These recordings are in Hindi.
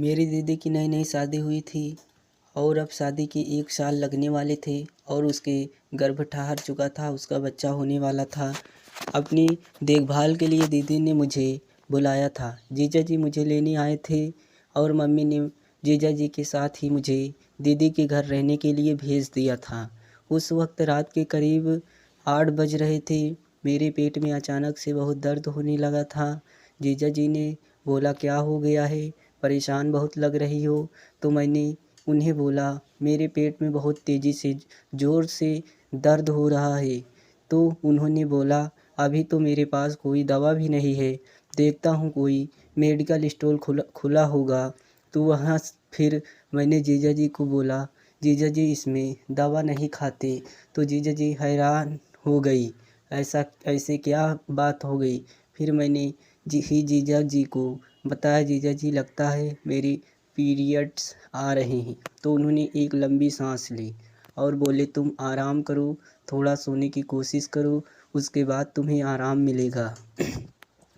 मेरी दीदी की नई नई शादी हुई थी और अब शादी के 1 साल लगने वाले थे और उसके गर्भ ठहर चुका था, उसका बच्चा होने वाला था। अपनी देखभाल के लिए दीदी ने मुझे बुलाया था। जीजा जी मुझे लेने आए थे और मम्मी ने जीजा जी के साथ ही मुझे दीदी के घर रहने के लिए भेज दिया था। उस वक्त रात के करीब 8 बज रहे थे। मेरे पेट में अचानक से बहुत दर्द होने लगा था। जीजा जी ने बोला, क्या हो गया है, परेशान बहुत लग रही हो। तो मैंने उन्हें बोला, मेरे पेट में बहुत तेज़ी से ज़ोर से दर्द हो रहा है। तो उन्होंने बोला, अभी तो मेरे पास कोई दवा भी नहीं है, देखता हूँ कोई मेडिकल स्टोर खुला होगा। तो वहाँ फिर मैंने जीजा जी को बोला, जीजा जी इसमें दवा नहीं खाते। तो जीजा जी हैरान हो गई, ऐसे क्या बात हो गई। फिर मैंने जीजा जी को बताया, जीजा जी लगता है मेरी पीरियड्स आ रहे हैं। तो उन्होंने एक लंबी सांस ली और बोले, तुम आराम करो, थोड़ा सोने की कोशिश करो, उसके बाद तुम्हें आराम मिलेगा।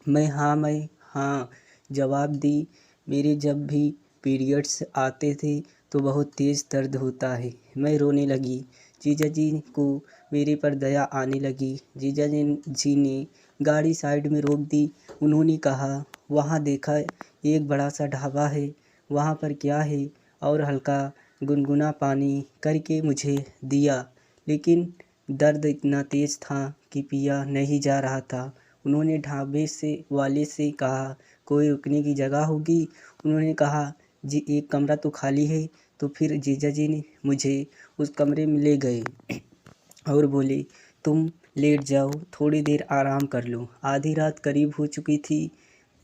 मैं हाँ जवाब दी। मेरे जब भी पीरियड्स आते थे तो बहुत तेज़ दर्द होता है। मैं रोने लगी। जीजा जी को मेरे पर दया आने लगी। जी ने गाड़ी साइड में रोक दी। उन्होंने कहा, वहाँ देखा एक बड़ा सा ढाबा है, वहाँ पर क्या है, और हल्का गुनगुना पानी करके मुझे दिया। लेकिन दर्द इतना तेज़ था कि पिया नहीं जा रहा था। उन्होंने ढाबे से वाले से कहा, कोई रुकने की जगह होगी। उन्होंने कहा, जी एक कमरा तो खाली है। तो फिर जीजा जी ने मुझे उस कमरे में ले गए और बोले, तुम लेट जाओ, थोड़ी देर आराम कर लो। आधी रात करीब हो चुकी थी,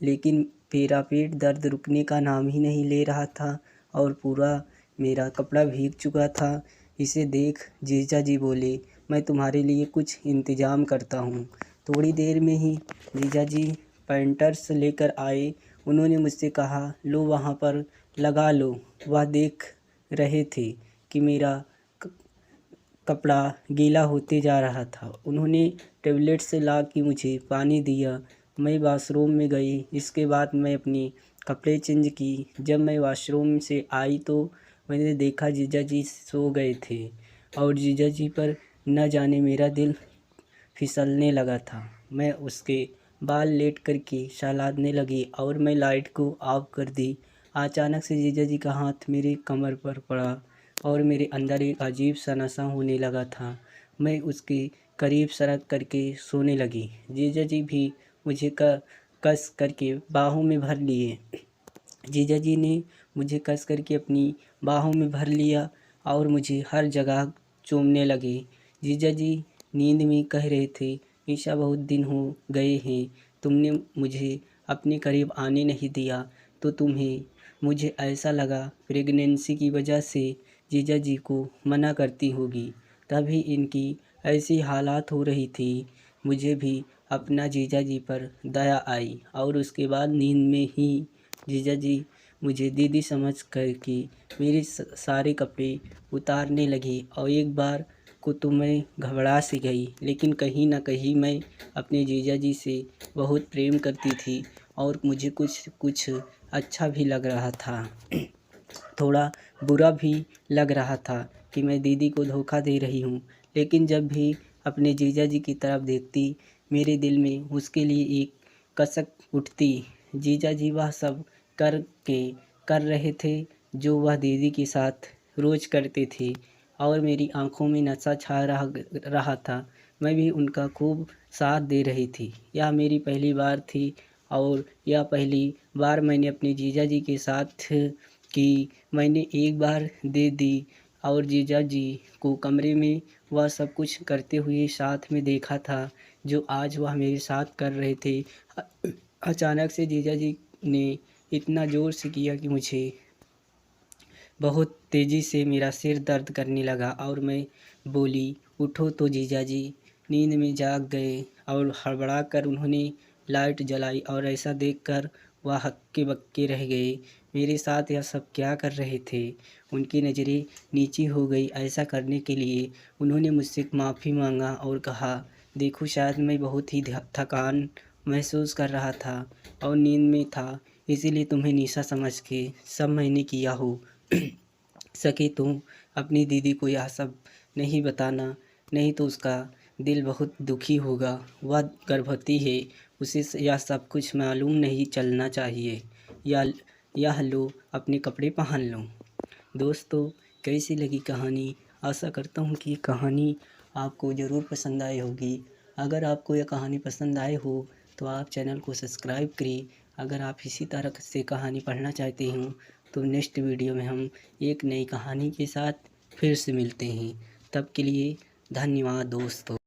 लेकिन मेरा पेट दर्द रुकने का नाम ही नहीं ले रहा था और पूरा मेरा कपड़ा भीग चुका था। इसे देख जीजा जी बोले, मैं तुम्हारे लिए कुछ इंतज़ाम करता हूँ। थोड़ी देर में ही जीजा जी पैंटर्स लेकर आए। उन्होंने मुझसे कहा, लो वहाँ पर लगा लो। वह देख रहे थे कि मेरा कपड़ा गीला होते जा रहा था। उन्होंने टैबलेट से ला के मुझे पानी दिया। मैं वॉशरूम में गई। इसके बाद मैं अपनी कपड़े चेंज की। जब मैं वॉशरूम से आई तो मैंने देखा जीजा जी सो गए थे और जीजा जी पर न जाने मेरा दिल फिसलने लगा था। मैं उसके बाल लेट करके सहलाने लगी और मैं लाइट को ऑफ कर दी। अचानक से जीजा जी का हाथ मेरी कमर पर पड़ा और मेरे अंदर एक अजीब सा नशा होने लगा था। मैं उसके करीब सरक करके सोने लगी। जीजा जी भी मुझे कस करके बाहों में भर लिए। जीजा जी ने मुझे कस करके अपनी बाहों में भर लिया और मुझे हर जगह चूमने लगे। जीजा जी नींद में कह रहे थे, ईशा बहुत दिन हो गए हैं, तुमने मुझे अपने करीब आने नहीं दिया तो तुम्हें, मुझे ऐसा लगा प्रेगनेंसी की वजह से जीजा जी को मना करती होगी, तभी इनकी ऐसी हालात हो रही थी। मुझे भी अपना जीजा जी पर दया आई और उसके बाद नींद में ही जीजा जी मुझे दीदी समझ कर के मेरे सारे कपड़े उतारने लगी और एक बार को तो मैं घबरा सी गई, लेकिन कहीं ना कहीं मैं अपने जीजा जी से बहुत प्रेम करती थी और मुझे कुछ कुछ अच्छा भी लग रहा था। थोड़ा बुरा भी लग रहा था कि मैं दीदी को धोखा दे रही हूँ, लेकिन जब भी अपने जीजा जी की तरफ देखती मेरे दिल में उसके लिए एक कसक उठती। जीजा जी वह सब कर रहे थे जो वह दीदी के साथ रोज़ करते थे और मेरी आंखों में नशा छा रहा था। मैं भी उनका खूब साथ दे रही थी। यह मेरी पहली बार थी और यह पहली बार मैंने अपने जीजा जी के साथ कि मैंने एक बार दे दी और जीजा जी को कमरे में वह सब कुछ करते हुए साथ में देखा था जो आज वह मेरे साथ कर रहे थे। अचानक से जीजा जी ने इतना ज़ोर से किया कि मुझे बहुत तेज़ी से मेरा सिर दर्द करने लगा और मैं बोली, उठो। तो जीजा जी नींद में जाग गए और हड़बड़ा कर उन्होंने लाइट जलाई और ऐसा देखकर वह हक्के बक्के रह गए। मेरे साथ यह सब क्या कर रहे थे। उनकी नज़रें नीची हो गई। ऐसा करने के लिए उन्होंने मुझसे माफ़ी मांगा और कहा, देखो शायद मैं बहुत ही थकान महसूस कर रहा था और नींद में था, इसीलिए तुम्हें निशा समझ के सब मैंने किया हो। सके तो अपनी दीदी को यह सब नहीं बताना, नहीं तो उसका दिल बहुत दुखी होगा। वह गर्भवती है, उसे यह सब कुछ मालूम नहीं चलना चाहिए। यह लो अपने कपड़े पहन लो। दोस्तों, कैसी लगी कहानी? आशा करता हूँ कि कहानी आपको ज़रूर पसंद आई होगी। अगर आपको यह कहानी पसंद आए हो तो आप चैनल को सब्सक्राइब करें। अगर आप इसी तरह से कहानी पढ़ना चाहते हो तो नेक्स्ट वीडियो में हम एक नई कहानी के साथ फिर से मिलते हैं। तब के लिए धन्यवाद दोस्तों।